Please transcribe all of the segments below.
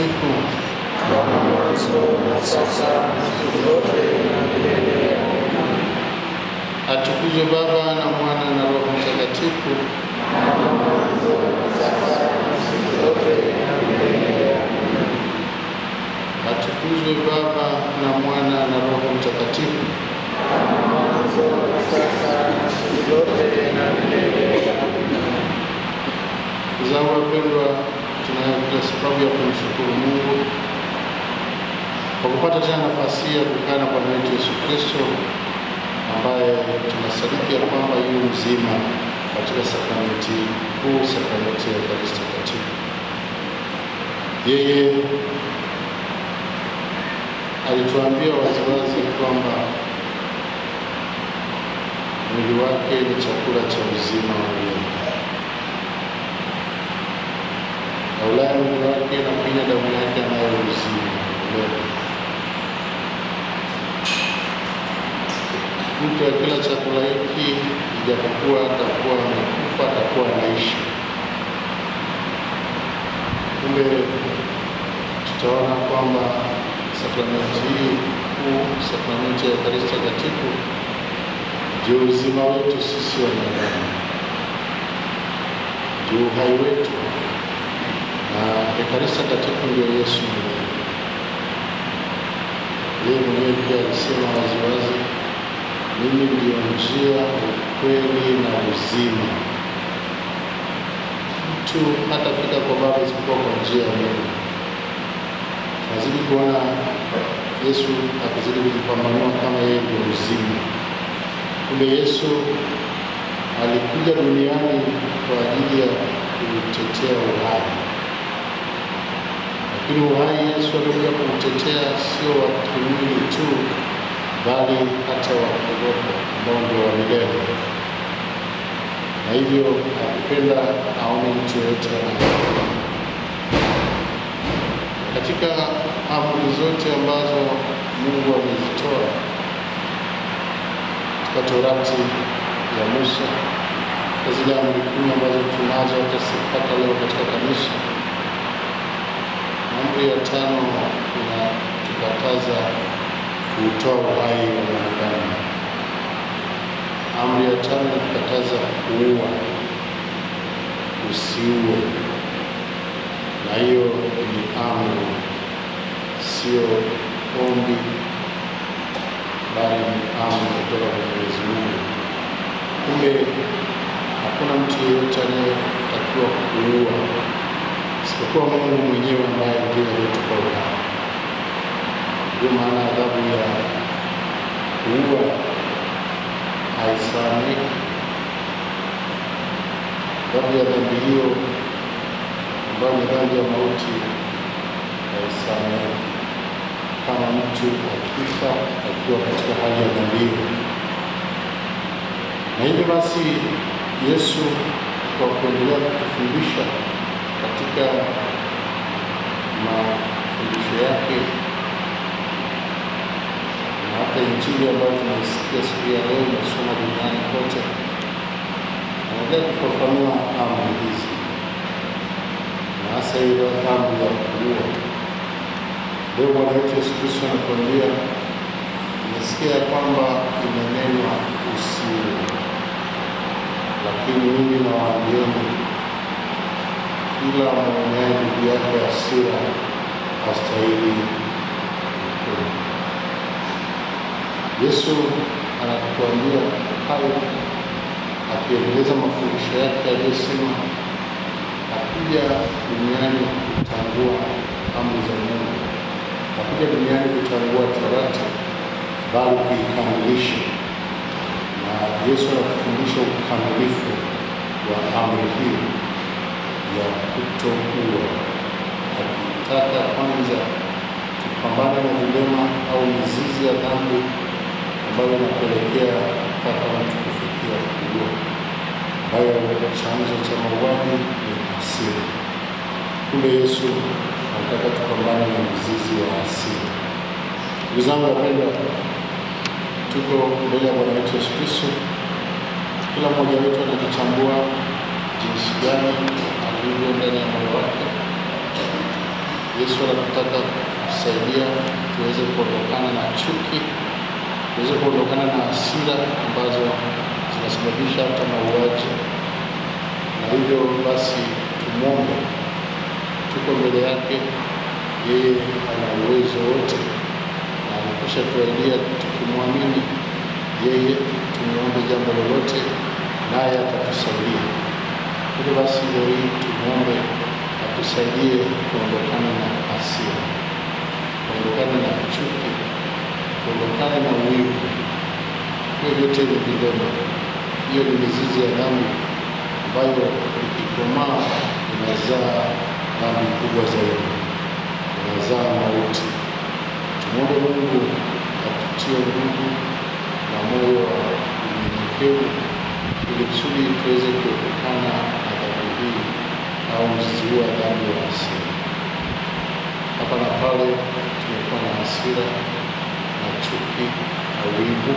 Mtakatifu, kama mwanzo na sasa na siku zote na milele. Amina. atukuzwe Baba na Mwana na Roho Mtakatifu, Kama mwanzo na sasa na siku zote na milele. Amina. atukuzwe Baba na Mwana na Roho Mtakatifu, Kama mwanzo na sasa na siku zote na milele. Amina. Ndugu zangu wapendwa, tunayo kila sababu ya kumshukuru Mungu kwa kupata tena nafasi ya kukaa na Bwana wetu Yesu Kristo, ambaye tunasadiki ya kwamba yu mzima katika sakramenti kuu, sakramenti ya Ekaristi Takatifu. Yeye alituambia waziwazi kwamba mwili wake ni chakula cha uzima wa milele. Aulaye mwili wake na kunywa damu yake anayo uzima wa milele. Mtu akila chakula hiki, ijapokuwa atakuwa amekufa, atakuwa anaishi. Kumbe tutaona kwamba sakramenti hii kuu, sakramenti ya Ekaristi Takatifu, ndio uzima wetu sisi wanadamu, ndio uhai wetu, na Ekaristi Takatifu ndio Yesu mwenyewe. Yeye mwenyewe pia alisema waziwazi, mimi ndio njia, ukweli na uzima. Mtu hatafika kwa Baba isipokuwa kwa njia ya mimi. Tunazidi kuona Yesu akizidi kujipambanua kama yeye ndio uzima. Kumbe Yesu alikuja duniani kwa ajili ya kutetea uhai, lakini uhai Yesu alikuja kutetea sio wa kimwili tu, bali hata wa kiroho ambao ndio wa milele. Na hivyo akipenda aone mtu yoyote anayeokoka. Katika amri zote ambazo Mungu amezitoa katika Torati ya Musa, kwa zile amri 10 ambazo tunazo hata leo katika kanisa, amri ya 5 inatukataza kuutoa uhai wa mwanadamu. Amri ya 5 inakataza kuua, usiue. Na hiyo ni amri, sio ombi, bali ni amri kutoka kwa Mwenyezi Mungu. Kumbe hakuna mtu yeyote anayetakiwa kuua isipokuwa Mungu mwenyewe ambaye ndiye alitupa uhai. Ndio maana adhabu ya kuua haisameki. Adhabu ya dhambi hiyo ambayo ni dhambi ya mauti haisameki kama mtu akifa akiwa katika hali ya dhambi hiyo. Na hivyo basi Yesu kwa kuendelea kutufundisha katika mafundisho yake na hata Injili ambayo tunaisikia siku ya leo inasoma duniani kote, anaendelea kufafanua amri hizi, na hasa ile amri ya kuua. Leo Bwana wetu Yesu Kristo anatuambia, nimesikia kwamba imenenwa usiue, lakini mimi nawaambieni, kila mwoneaye ndugu yake hasira hastahili hukumu. Yesu anatuambia hayo akiendeleza mafundisho yake aliyosema hakuja duniani kutangua amri za Mungu, hakuja duniani kutangua Torati, bali kuikamilisha. Na Yesu anatufundisha ukamilifu wa amri hii ya kutoua, akitaka kwanza tupambane na vilema au mizizi ya dhambi ambayo inapelekea mpaka mtu kufikia kuua, ambayo chanzo cha mauaji ni hasira. Kumbe Yesu anataka tupambane na mzizi wa hasira. Ndugu zangu wapendwa, tuko mbele ya Bwana wetu Yesu Kristo. Kila mmoja wetu anajitambua jinsi gani alivyo ndani ya moyo wake. Yesu anataka kusaidia tuweze kuondokana na chuki, tuweze kuondokana na hasira ambazo zinasababisha hata mauaji. Na hivyo basi tumwombe, tuko mbele yake, yeye ana uwezo wote na amekwisha tuahidia tukimwamini yeye, tumuombe jambo lolote naye atatusaidia. Hivyo basi leo hii tumwombe atusaidie kuondokana na hasira, kuondokana na chuki, kuondokana na wivu. Hiyo vyote ni vilema, hiyo ni mizizi ya dhambi ambayo ikikomaa inazaa dhambi kubwa zaidi, inazaa mauti. Tumwombe Mungu atutie nguvu na moyo wa unyenyekevu ili kusudi tuweze kuepukana na dhambi hii au mzizi huu wa dhambi wa hasira. Hapa na pale tumekuwa na hasira na chuki na wivu,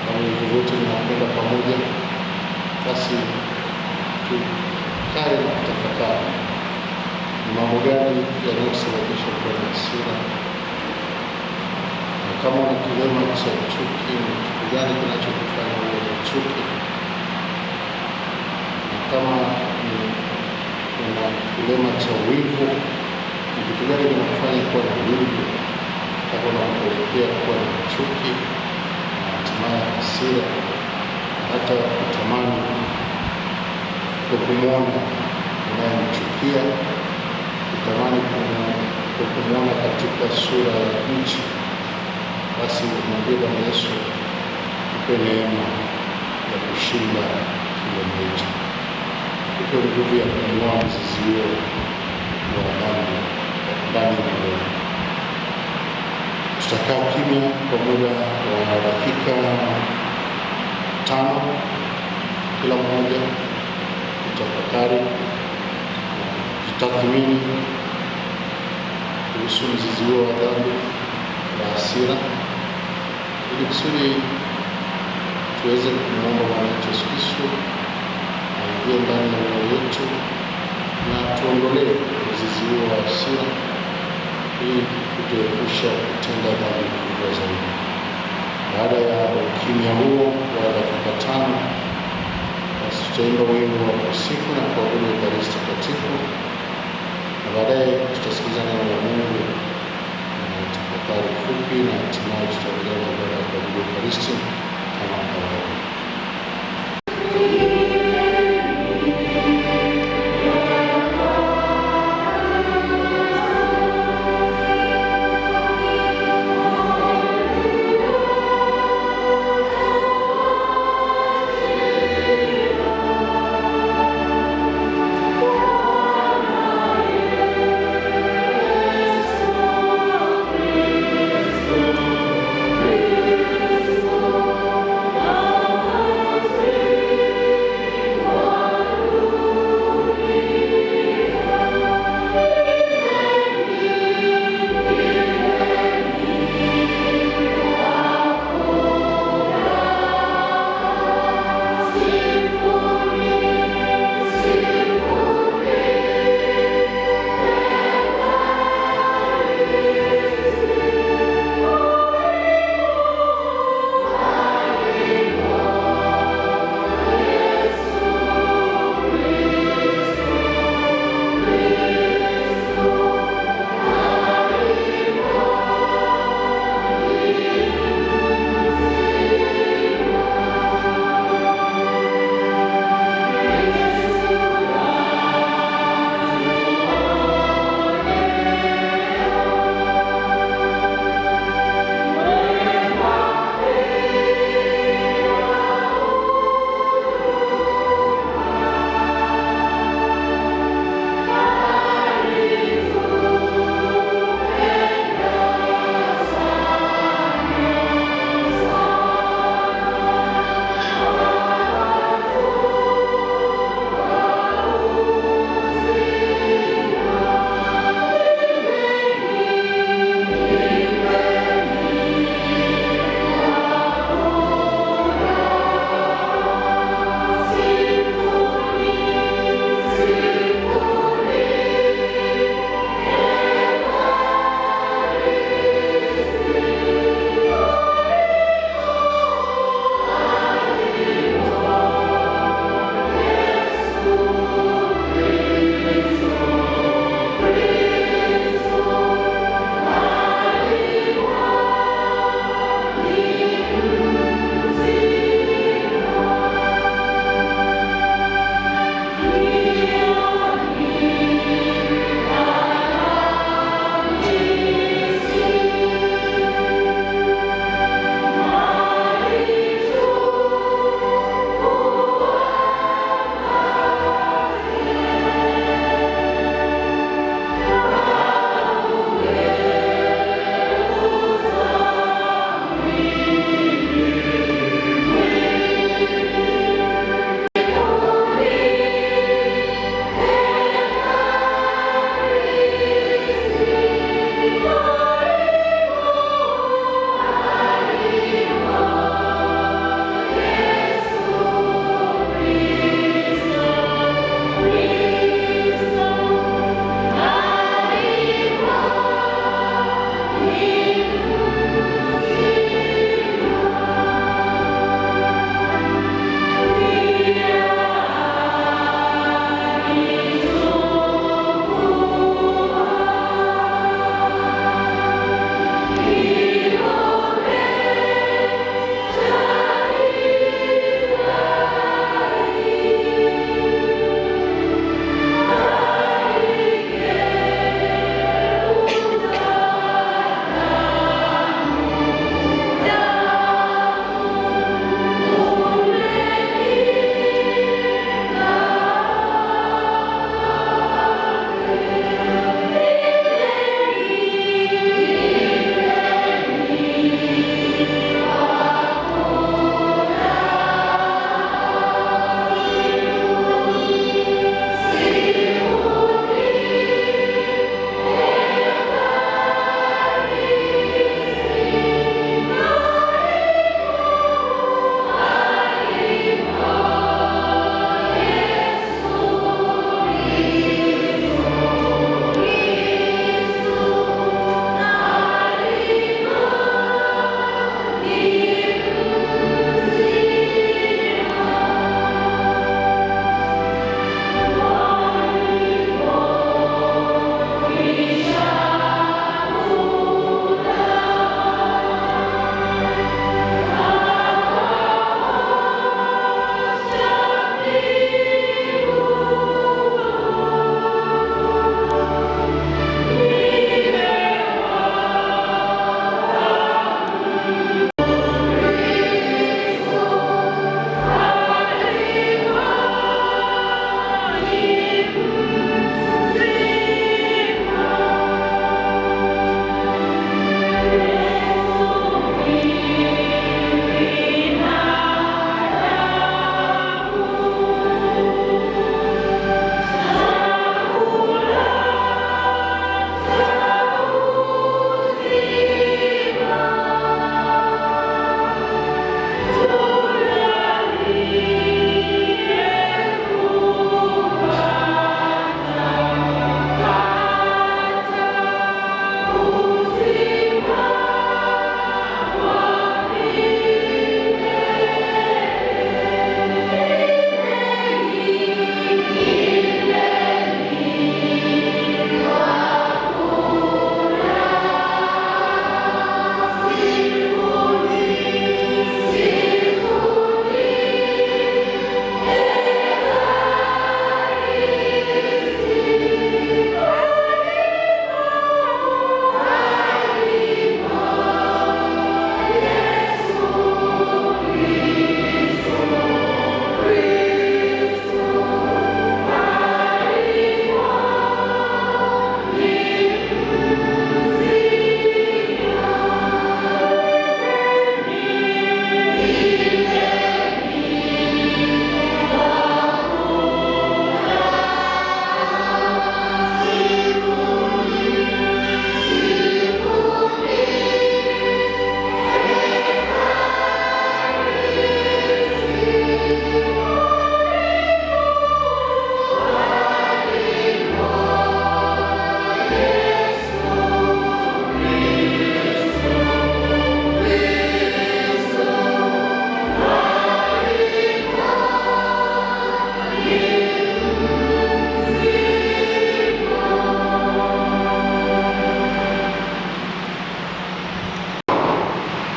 na wivu wote vinakwenda pamoja. Basi tukae na kutafakari ni mambo gani yanayosababisha kuwa na hasira, na kama una kilema cha chuki, ni kitu gani kinachokufanya uwe na chuki, na kama una kilema cha wivu, ni kitu gani kinakufanya kuwa na wivu mpaka unakupelekea kuwa na chuki na hatimaye hasira, hata kutamani kumwona unayemchukia, kutamani kumwona katika sura ya nchi. Basi mwambie Bwana Yesu, tupe neema ya kushinda kilema hicho, tupe nguvu ya kung'oa mzizi huo wa dhambi ndani ya moyo. Tutakaa kimya kwa muda wa dakika 5, kila mmoja kutafakari, jitathmini kuhusu mzizi huo wa dhambi la hasira, ili kusudi tuweze kumwomba Bwana wetu Yesu Kristo aingie ndani ya mioyo yetu na tuondolee mzizi huo wa hasira, ili kutuepusha kutenda dhambi kubwa zaidi. Baada ya ukimya huo wa dakika 5, basi tutaimba wimbo wa kusifu na kuabudu Ekaristi Takatifu, na baadaye tutasikiliza neno la Mungu na tafakari fupi, na hatimaye tutaendelea na ibada ya kuabudu Ekaristi kama kawaida. Oh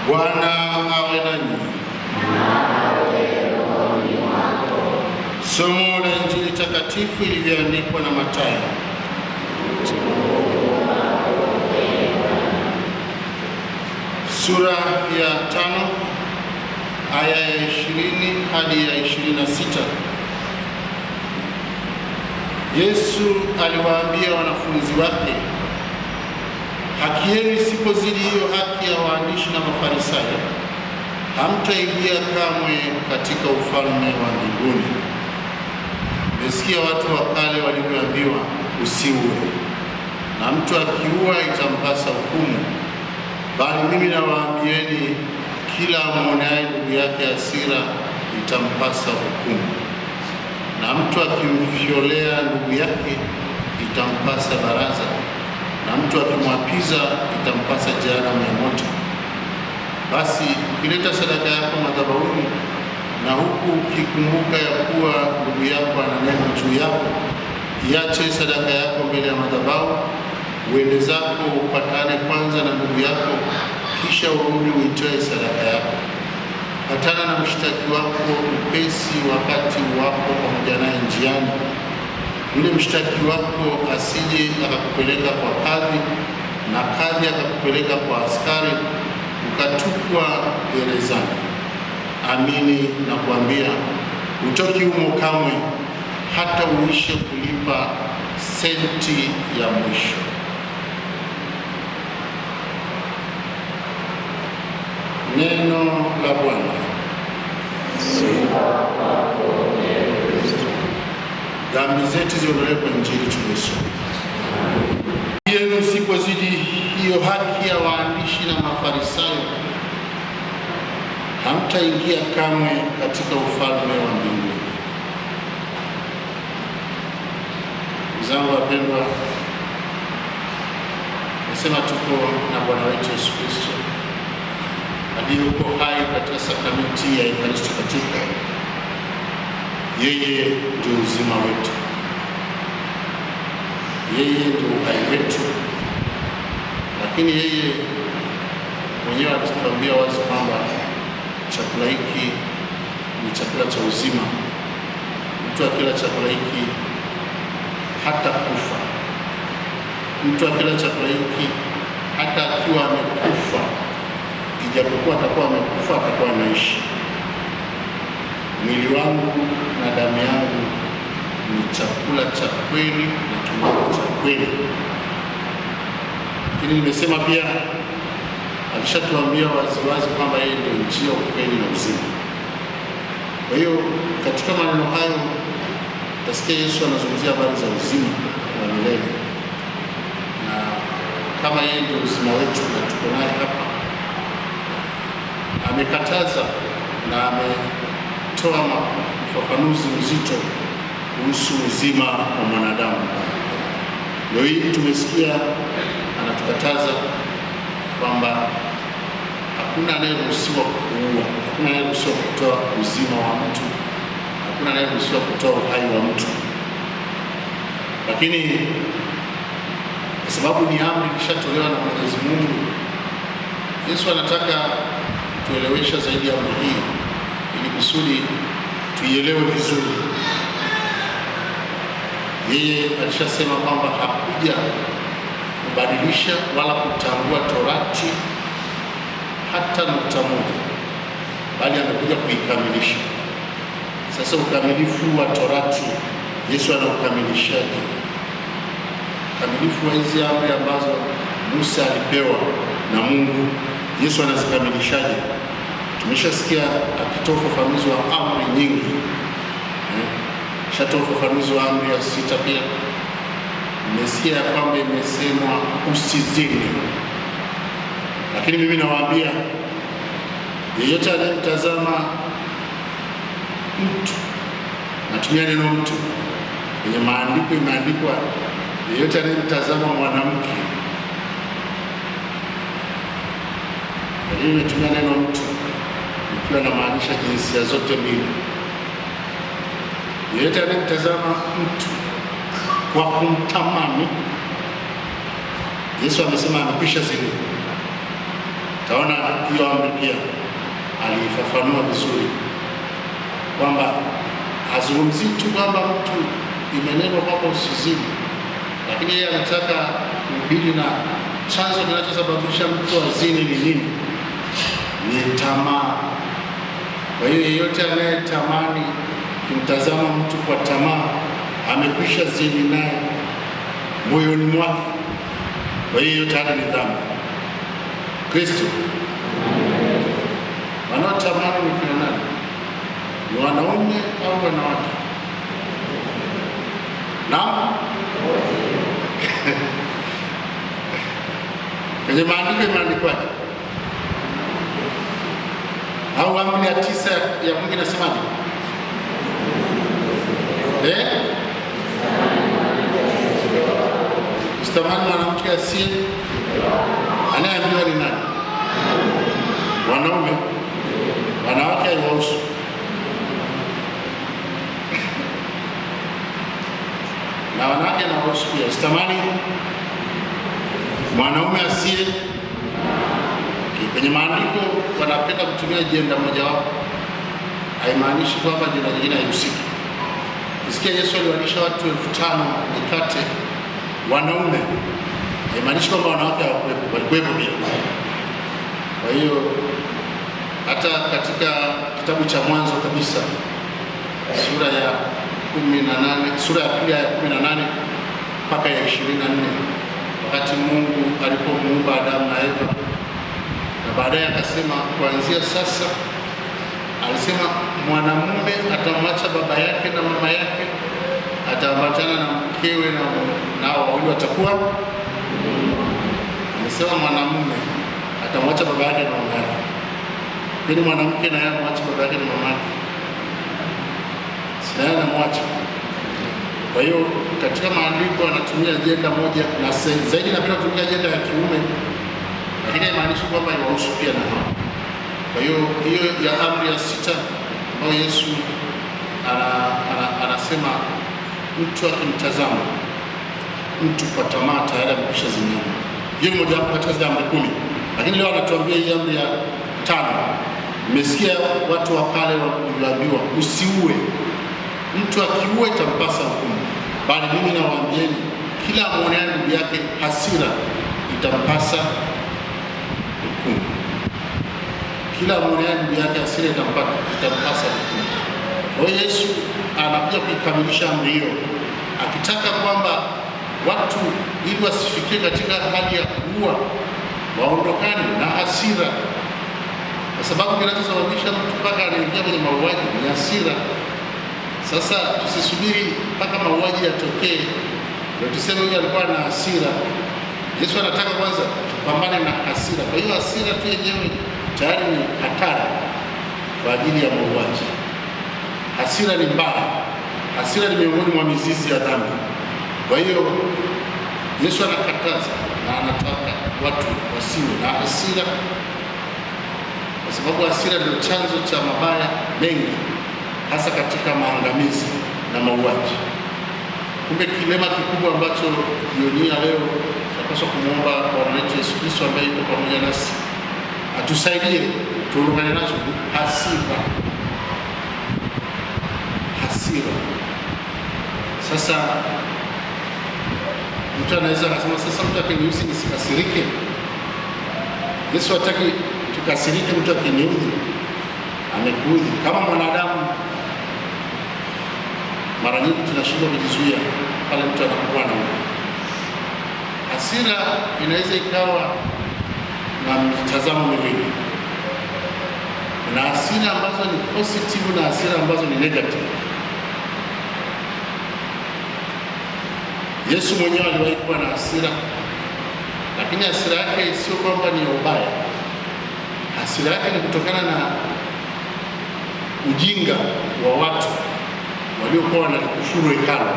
Bwana awe nanyi. Somo la Injili takatifu ilivyoandikwa na Mathayo. Sura ya 5 aya ya 20 hadi ya 26. Yesu aliwaambia wanafunzi wake, haki yenu isipozidi hiyo haki ya waandishi na Mafarisayo, hamtaingia kamwe katika ufalme wa mbinguni. Mmesikia watu wa kale walivyoambiwa, usiue, na mtu akiua itampasa hukumu. Bali mimi nawaambieni, kila amwoneaye ndugu yake hasira itampasa hukumu, na mtu akimfyolea ndugu yake itampasa baraza, na mtu akimwapiza itampasa jehanamu ya moto. Basi ukileta sadaka yako madhabahuni, na huku ukikumbuka ya kuwa ndugu yako ana neno juu yako, iache sadaka yako mbele ya madhabahu, uende zako upatane kwanza na ndugu yako, kisha urudi uitoe sadaka yako. Patana na mshtaki wako upesi wakati wako pamoja naye njiani, yule mshtaki wako asije akakupeleka kwa kadhi, na kadhi akakupeleka kwa askari, ukatupwa gerezani. Amini nakuambia, hutoki humo kamwe hata uishe kulipa senti ya mwisho. Neno la Bwana. Sifa kwako Kristo. Dhambi zetu ziondolewe kwa Injili tuliyosoma. Yenu isipozidi hiyo haki ya waandishi na Mafarisayo, hamtaingia kamwe katika ufalme wa mbinguni. Ndugu zangu wapendwa, nasema tuko na Bwana wetu Yesu Kristo aliyeko hai katika sakramenti ya Ekaristi Takatifu. Yeye ndio uzima wetu, yeye ndio uhai wetu, lakini yeye mwenyewe alituambia wazi kwamba chakula hiki ni chakula cha uzima. Mtu akila chakula hiki hata kufa. Mtu akila chakula hiki hata akiwa amekufa, ijapokuwa atakuwa amekufa, atakuwa anaishi. Mwili wangu na damu yangu ni chakula cha kweli na kinywaji cha kweli. Lakini nimesema pia alishatuambia waziwazi kwamba yeye ndio njia, ukweli na uzima. Kwa hiyo katika maneno hayo utasikia Yesu anazungumzia habari za uzima wa milele, na kama yeye ndio uzima wetu na tuko naye hapa, amekataza na ametoa ufafanuzi mzito kuhusu uzima wa mwanadamu. Leo hii tumesikia anatukataza kwamba hakuna anayeruhusiwa kuua, hakuna anayeruhusiwa kutoa uzima wa mtu, hakuna anayeruhusiwa kutoa uhai wa mtu. Lakini kwa sababu ni amri ilishatolewa na Mwenyezi Mungu, Yesu anataka tuelewesha zaidi ya amri hii ili kusudi tuielewe vizuri. Yeye alishasema kwamba hakuja kubadilisha wala kutangua Torati hata nukta moja, bali amekuja kuikamilisha. Sasa ukamilifu wa Torati Yesu anaukamilishaje? Ukamilifu wa hizi amri ambazo Musa alipewa na Mungu, Yesu anazikamilishaje? Tumeshasikia akitoa ufafanuzi wa amri nyingi. Shatoa ufafanuzi wa amri ya 6 pia. Mmesikia ya kwamba imesemwa usizini. Lakini mimi nawaambia, yeyote anayemtazama mtu, natumia neno mtu, kwenye maandiko imeandikwa yeyote anayemtazama mwanamke, lakini nimetumia neno mtu ikiwa namaanisha jinsia zote mbili. Yeyote anayemtazama mtu kwa kumtamani, Yesu amesema amekwisha zini. Taona hiyo amri pia alifafanua vizuri kwamba hazungumzii tu kwamba mtu imenenwa kwamba usizini, lakini yeye anataka kuhubiri na chanzo kinachosababisha mtu azini ni nini? Ni tamaa. Kwa hiyo yeyote anayetamani kumtazama mtu kwa tamaa amekwisha zini naye moyoni mwake. Kwa hiyo tayari ni dhambi. Kristo, wanaotamani ni kina nani? Ni wanaume au wanawake? Naam. Kwenye maandiko imeandikwaje? Au amri ya 9 ya Mungu inasemaje? Usitamani mwanamke asiye. Anayeambiwa ni nani? Wanaume. Wanawake haiwahusu. Na wanawake na wahusu pia. Usitamani mwanaume asiye. Kwenye maandiko wanapenda kutumia jenda moja wapo, haimaanishi kwamba jenda nyingine haihusiki. Ukisikia Yesu aliwalisha watu 5,000 mikate wanaume, haimaanishi kwamba wanawake hawakuwepo, walikuwepo pia. Kwa hiyo hata katika kitabu cha Mwanzo kabisa sura ya 18, sura ya 18 mpaka ya 24, wakati Mungu alipomuumba Adamu na Eva, na baadaye akasema kuanzia sasa, alisema mwanamume atamwacha baba yake na mama yake, ataambatana na mkewe, na nao wawili watakuwa. Amesema mwanamume atamwacha baba yake na mama yake, lakini mwanamke naye amwache baba yake na mama yake, sina anamwacha. Kwa hiyo katika maandiko anatumia jenda moja, na zaidi napenda kutumia jenda ya kiume, lakini haimaanishi kwamba iwahusu pia na hao. Kwa hiyo hiyo ya amri ya 6 ambayo Yesu anasema mtu akimtazama mtu kwa tamaa tayari amekwisha zini. Hiyo ni moja wapo katika zile amri 10, lakini leo anatuambia hii amri ya 5. Mmesikia watu wa kale waliambiwa usiue. Mtu akiua itampasa hukumu, bali mimi nawaambieni kila amwoneaye ndugu yake hasira itampasa hukumu. Kila amwoneaye ndugu yake hasira itampasa hukumu. Kwa hiyo Yesu anakuja kuikamilisha amri hiyo, akitaka kwamba watu ili wasifikie katika hali ya kuua, waondokane na hasira, kwa sababu kinachosababisha mtu mpaka anaingia kwenye mauaji ni hasira. Sasa tusisubiri mpaka mauaji yatokee ndio tuseme huyu alikuwa na hasira. Yesu anataka kwanza tupambane na hasira. Kwa hiyo hasira tu yenyewe tayari ni hatari kwa ajili ya mauaji. Hasira ni mbaya. Hasira ni miongoni mwa mizizi ya dhambi. Kwa hiyo Yesu anakataza na anataka watu wasiwe na hasira, kwa sababu hasira ndio chanzo cha mabaya mengi, hasa katika maangamizi na mauaji. Kumbe kilema kikubwa ambacho jioni leo tunapaswa kumwomba Bwana wetu Yesu Kristo ambaye yuko pamoja nasi atusaidie tuondokane nacho, hasira. Hasira. Sasa mtu anaweza kusema sasa mtu akiniuzi nisikasirike. Yesu hataki tukasirike. Mtu akiniudhi, amekuudhi. Kama mwanadamu mara nyingi tunashindwa kujizuia pale mtu anapokuwa na hasira. Inaweza ikawa na mtazamo miwili. Kuna hasira ambazo ni positive na hasira ambazo ni negative. Yesu mwenyewe aliwahi kuwa na hasira, lakini hasira yake sio kwamba ni ubaya. Hasira yake ni kutokana na ujinga wa watu waliokuwa wanakufuru hekalu.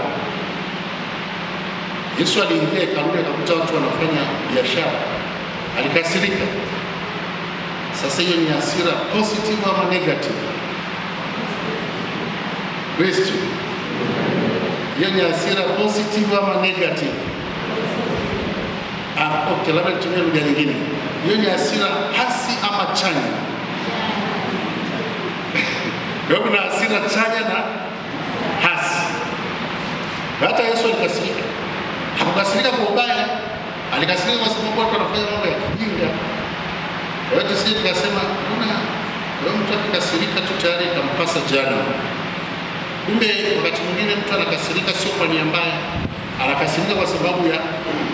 Yesu aliingia hekaluni akakuta watu wanafanya biashara, alikasirika. Sasa hiyo ni hasira positive ama negative? Kristo, hiyo ni hasira positive ama negative? Okay, labda nitumie lugha nyingine. Hiyo ni hasira hasi ama chanya? Ndio, kuna hasira chanya na hasi. Hata Yesu alikasirika. Hakukasirika kwa ubaya, alikasirika kwa sababu watu wanafanya mambo ya kijinga. Kwa hiyo sisi tukasema kuna mtu akikasirika tu tayari ikampasa jana. Kumbe wakati mwingine mtu anakasirika sio kwa nia mbaya, anakasirika kwa sababu ya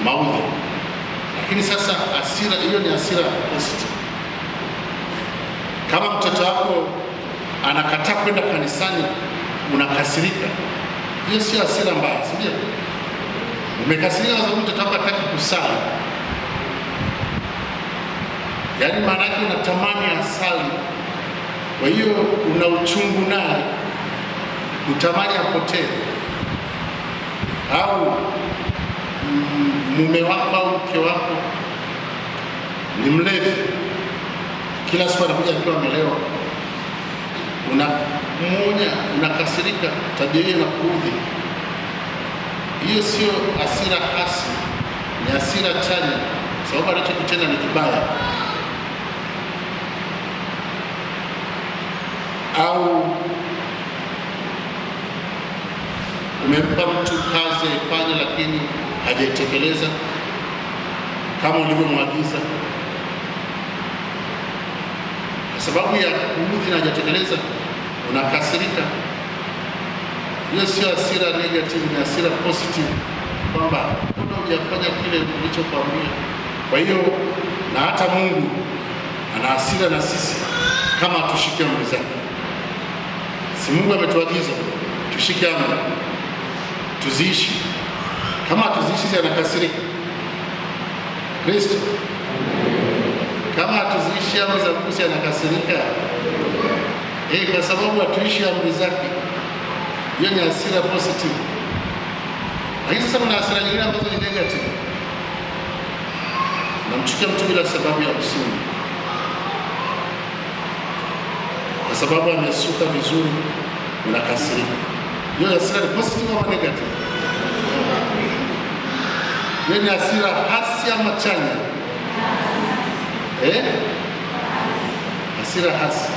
maudhi. Lakini sasa hasira hiyo ni hasira positive. Kama mtoto wako anakataa kwenda kanisani, unakasirika, hiyo sio hasira mbaya, si ndio? Umekasirika kwa sababu mtoto wako hataki kusali, yaani maana yake unatamani asali, kwa hiyo una uchungu naye, utamani apotee. Au mume wako au mke wako ni mlevi, kila siku anakuja akiwa amelewa, unamuonya, unakasirika, tabia hiyo inakuudhi. Hiyo sio hasira hasi, ni hasira chanya, sababu anachokitenda ni kibaya. Au umempa mtu kazi aifanye, lakini hajaitekeleza kama ulivyomwagiza, kwa sababu ya kuudhi na hajatekeleza, unakasirika. Hiyo sio hasira negative, ni hasira positive, kwamba mbona hujafanya kile nilichokuambia. Kwa hiyo na hata Mungu ana hasira na sisi kama tushike amri zake. Si Mungu ametuagiza tushike amri, tuziishi. Kama tuziishi, anakasirika Kristo? Kama tuziishi amri za Mungu, anakasirika? Kwa sababu hatuishi amri zake. Hiyo ni hasira positive. Lakini sasa kuna hasira nyingine ambazo ni negative. Unamchukia mtu bila sababu ya msingi, kwa sababu amesuka vizuri, unakasirika. Hiyo hasira ni positive ama negative? Hiyo ni hasira hasi ama chanya? Hasira hasi.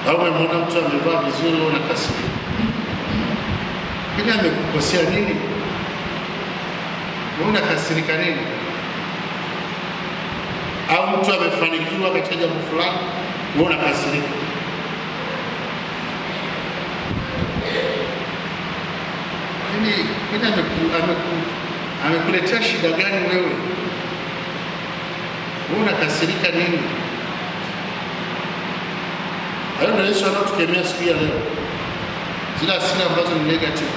Au umemwona mtu amevaa vizuri, unakasirika. Lakini amekukosea nini? Unakasirika nini? Au mtu amefanikiwa katika jambo fulani, wewe unakasirika. Lakini amekuletea shida gani wewe? Wewe unakasirika nini? Hayo ndio Yesu anatukemea siku ya leo. Zile hasira ambazo ni negative.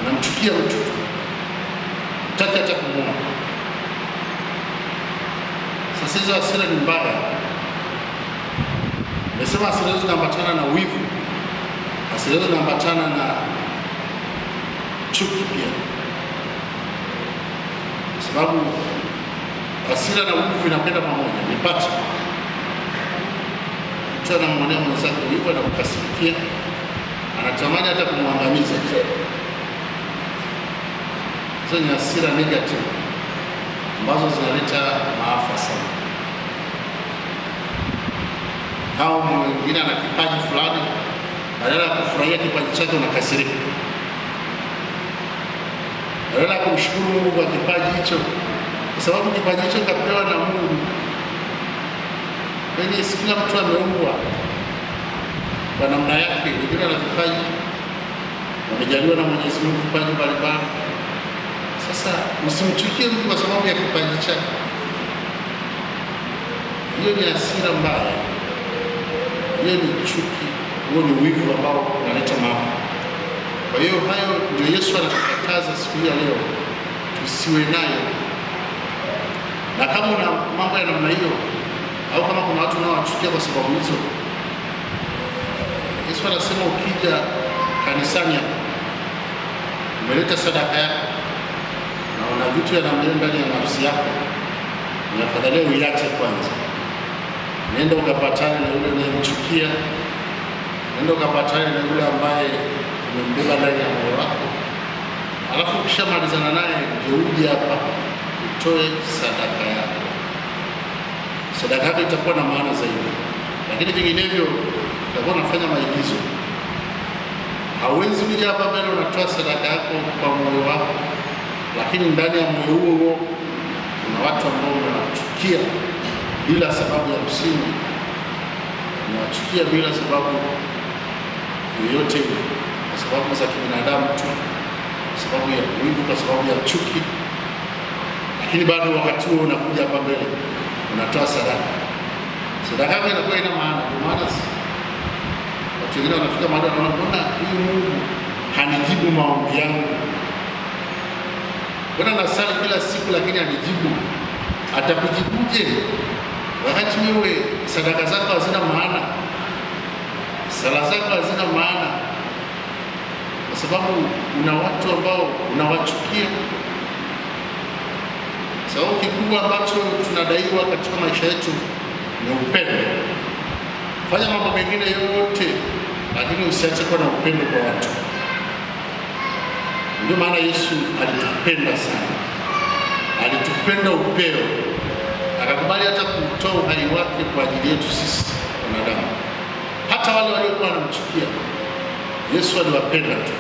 Unamchukia mtu, hutaki hata kumwona. Sasa hizo hasira ni mbaya. Nimesema hasira hizo zinaambatana na wivu, hasira hizo zinaambatana na chuki pia, sababu hasira na wivu vinapenda pamoja. Nipate mtu anamwonea mwenzake wivu, anakukasirikia, anatamani hata kumwangamiza. Hizo ni hasira negative ambazo zinaleta maafa sana. Au mwingine ana kipaji fulani, badala ya kufurahia kipaji chake unakasirika. Badala ya kumshukuru Mungu kwa kipaji hicho, kwa sababu kipaji hicho kapewa na Mungu. Yaani si kila mtu ameumbwa kwa namna yake. Wengine wana vipaji, wamejaliwa na Mwenyezi Mungu vipaji mbalimbali. Sasa usimchukie mtu kwa sababu ya kipaji chake. Hiyo ni hasira mbaya, hiyo ni chuki, huo ni wivu ambao unaleta maafa. Kwa hiyo hayo ndio Yesu anatukataza siku ya leo tusiwe nayo. Na kama una mambo ya namna hiyo, au kama kuna watu unaowachukia kwa sababu hizo, Yesu anasema ukija kanisani umeleta sadaka yako na una vitu ya namna hiyo ndani ya nafsi yako, unafadhalia uiache kwanza. Nenda ukapatane na yule unayemchukia, nenda ukapatane na yule ambaye umembeba ndani ya moyo wako, alafu ukishamalizana naye ndio uje hapa utoe sadaka yako. Sadaka yako itakuwa na maana zaidi, lakini vinginevyo utakuwa unafanya maigizo. Hauwezi kuja hapa mbele unatoa sadaka yako kwa moyo wako, lakini ndani ya moyo huo kuna watu ambao wanachukia bila sababu ya msingi, unawachukia bila sababu yoyote ile, kwa sababu za kibinadamu tu, kwa sababu ya wivu, kwa sababu ya chuki, lakini bado wakati huo unakuja hapa mbele unatoa sadaka. Sadaka yako inakuwa ina maana. Kwa maana watu wengine wanafika mahali wanaona, mbona huyu Mungu hanijibu maombi yangu? Mbona nasali kila siku lakini hanijibu? Atakujibuje wakati wewe sadaka zako hazina maana, sala zako hazina maana, kwa sababu una watu ambao unawachukia. Sababu kikubwa ambacho tunadaiwa katika maisha yetu ni upendo. Fanya mambo mengine yote, lakini usiache kuwa na upendo kwa watu. Ndio maana Yesu alitupenda sana, alitupenda upeo, akakubali hata kutoa uhai wake kwa ajili yetu sisi wanadamu. Hata wale waliokuwa wanamchukia Yesu aliwapenda tu,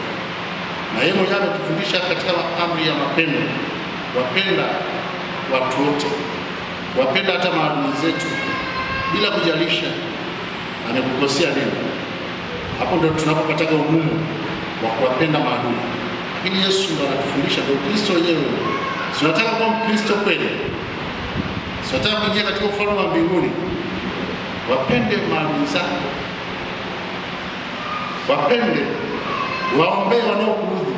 na yeye mwenyewe ametufundisha katika amri ya mapendo, wapenda watu wote, wapenda hata maadui zetu, bila kujalisha amekukosea nini. Hapo ndio tunapopata ugumu wa kuwapenda maadui, lakini Yesu ndo anatufundisha, ndio Kristo wenyewe. Tunataka kuwa Mkristo kweli, tunataka kuingia katika ufalme wa mbinguni. Wapende maadui zako, wapende, waombee wanaokuudhi.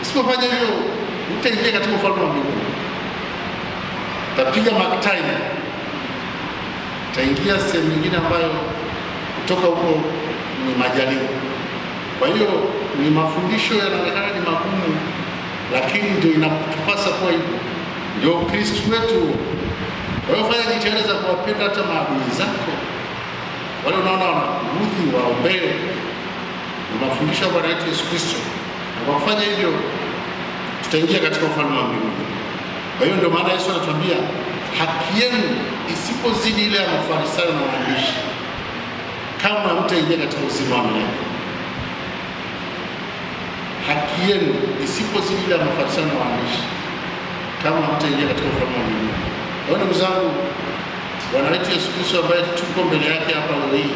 Usipofanya hivyo utaingia katika ufalme wa mbinguni. Utapiga maktai, utaingia sehemu nyingine ambayo kutoka huko ni majaliwa. Kwa hiyo ni mafundisho yanaonekana ni magumu, lakini ndio inatupasa kuwa hivyo, ndio Kristo wetu. Kwa hiyo fanya jitihada za kuwapenda hata maadui zako, wale unaona wanakuudhi, waombee. Ni mafundisho ya Bwana wetu Yesu Kristo, na kwa kufanya hivyo tutaingia katika ufalme wa mbinguni. Kwa hiyo ndio maana Yesu anatuambia haki yenu isipozidi ile ya Mafarisayo na waandishi, kama hamtaingia katika uzima wa milele. Haki yenu isipozidi ile ya Mafarisayo na waandishi, kama hamtaingia katika ufalme wa mbinguni. Kwa hiyo ndugu zangu, Bwana wetu Yesu Kristo ambaye tuko mbele yake hapa leo hii,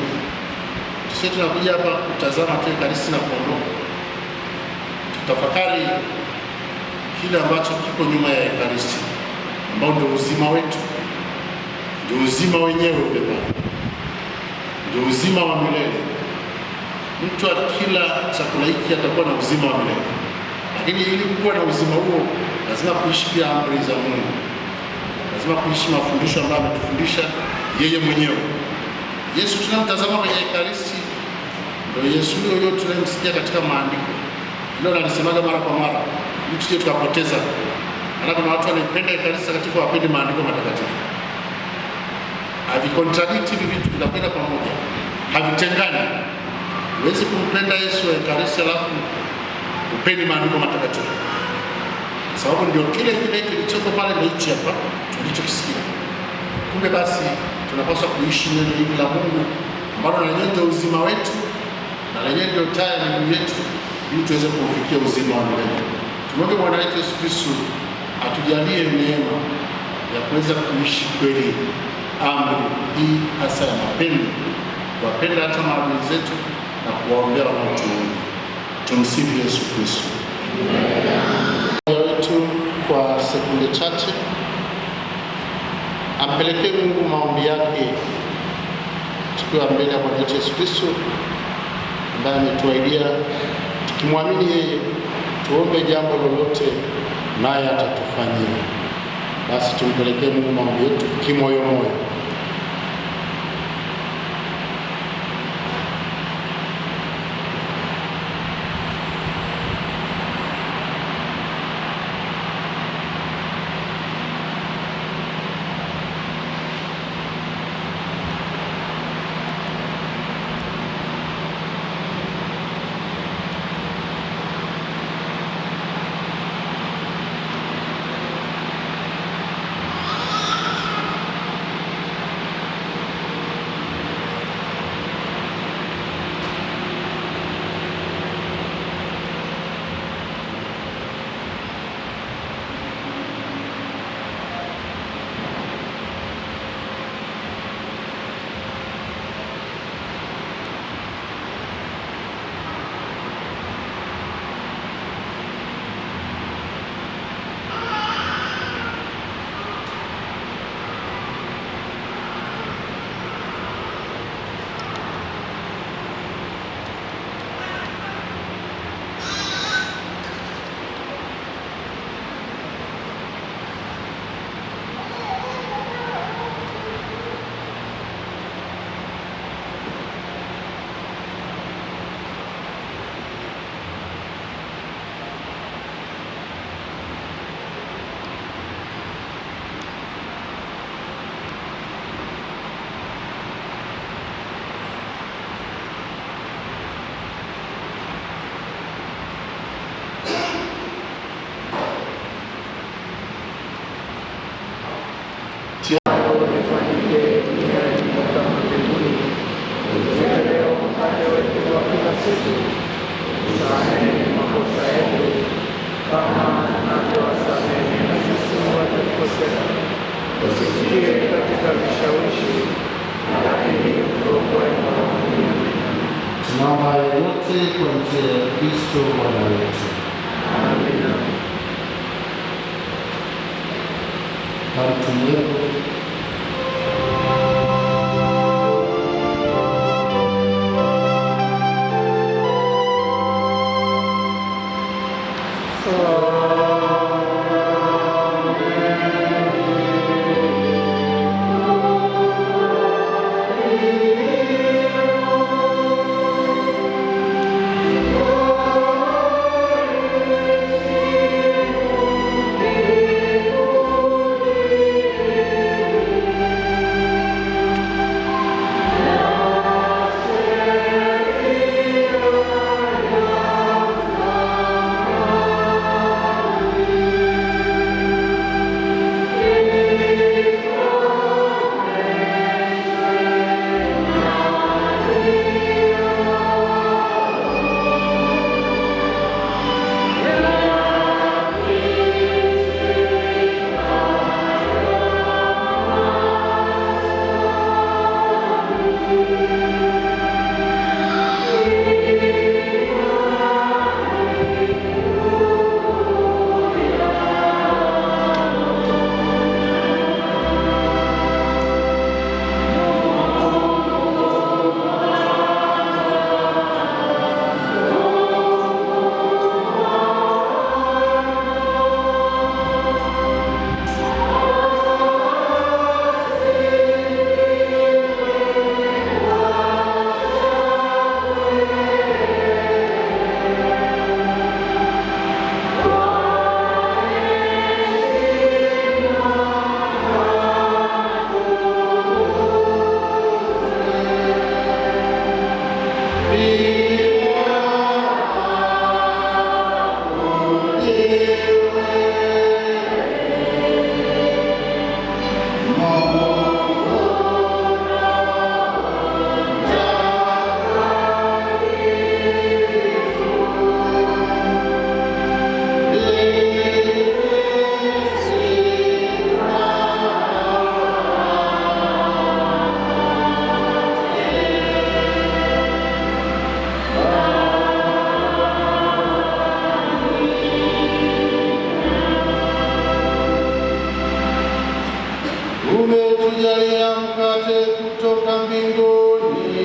sisi tunakuja hapa kutazama tu Ekaristi na kuondoka. Tutafakari kile ambacho kiko nyuma ya Ekaristi, ambao ndio uzima wetu, ndio uzima wenyewe ule pale, ndio uzima wa milele. Mtu akila chakula hiki atakuwa na uzima wa milele, lakini ili kuwa na uzima huo lazima kuishi pia amri za Mungu, lazima kuishi mafundisho ambayo ametufundisha yeye mwenyewe. Yesu tunamtazama kwenye Ekaristi ndio Yesu huyo tunayemsikia katika maandiko. Ndio analisemaga mara kwa mara, mtu sije tukapoteza. Maana kuna watu wanaipenda Ekaristi takatifu, hawapendi maandiko matakatifu. Havicontradicti hivi vitu, vinapenda pamoja, havitengani. Huwezi kumpenda Yesu wa Ekaristi alafu upende maandiko matakatifu, sababu ndio kile kile kilichoko pale ndio hichi hapa tulichokisikia. Kumbe basi tunapaswa kuishi neno hili la Mungu ambalo na lenyewe ndio uzima wetu na lenyewe ndio taa ya miguu yetu, ili tuweze kufikia uzima wa milele. Tumwombe Bwana wetu Yesu Kristo atujalie neema ya kuweza kuishi kweli amri hii hasa ya mapendo, kuwapenda hata maadui zetu na kuwaombea wanaotuudhi. Tumsifu Yesu Kristo. Wetu kwa sekunde chache ampelekee Mungu maombi yake, tukiwa mbele ya Bwana wetu Yesu Kristo ambaye ametuahidia tukimwamini yeye tuombe jambo lolote naye atatufanyia. Basi tumpelekee Mungu maombi yetu kimoyo moyo. Kristo Bwana wetu. Amina. Bartolomeo umetujalia mkate kutoka mbinguni.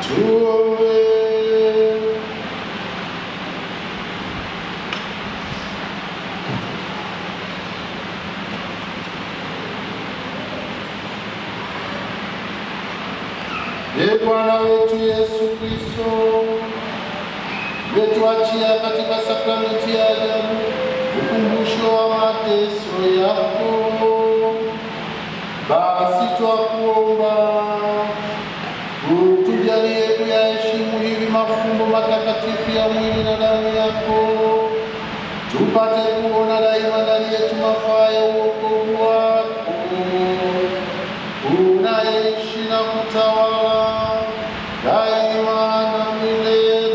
Tuombe. Ee Bwana wetu Yesu Kristo, umetuachia katika sakramenti ya ajabu ukumbusho wa mateso yako. Basi twakuomba utujalie kuyaheshimu hivi mafumbo matakatifu ya mwili na damu yako, tupate kuona daima ndani yetu mafaa ya wokovu wako, unaishi na kutawala daima na milele.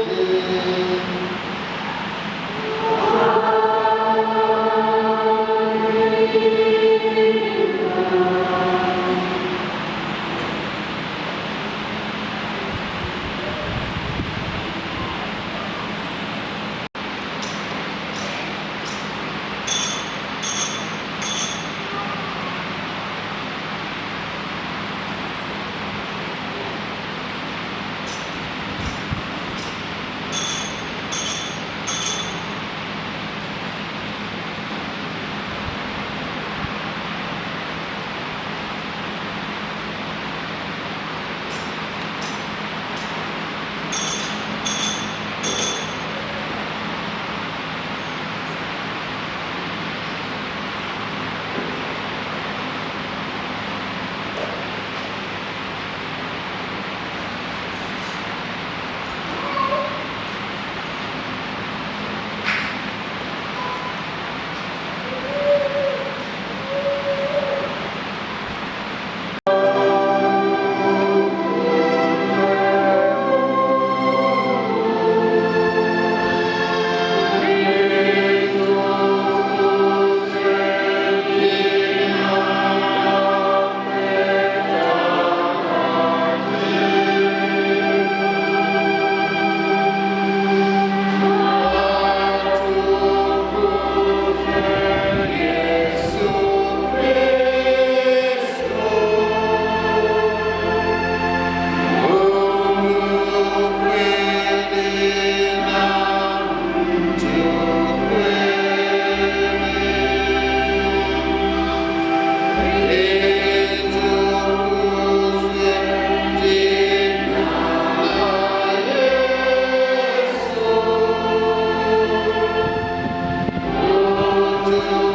Haleluya.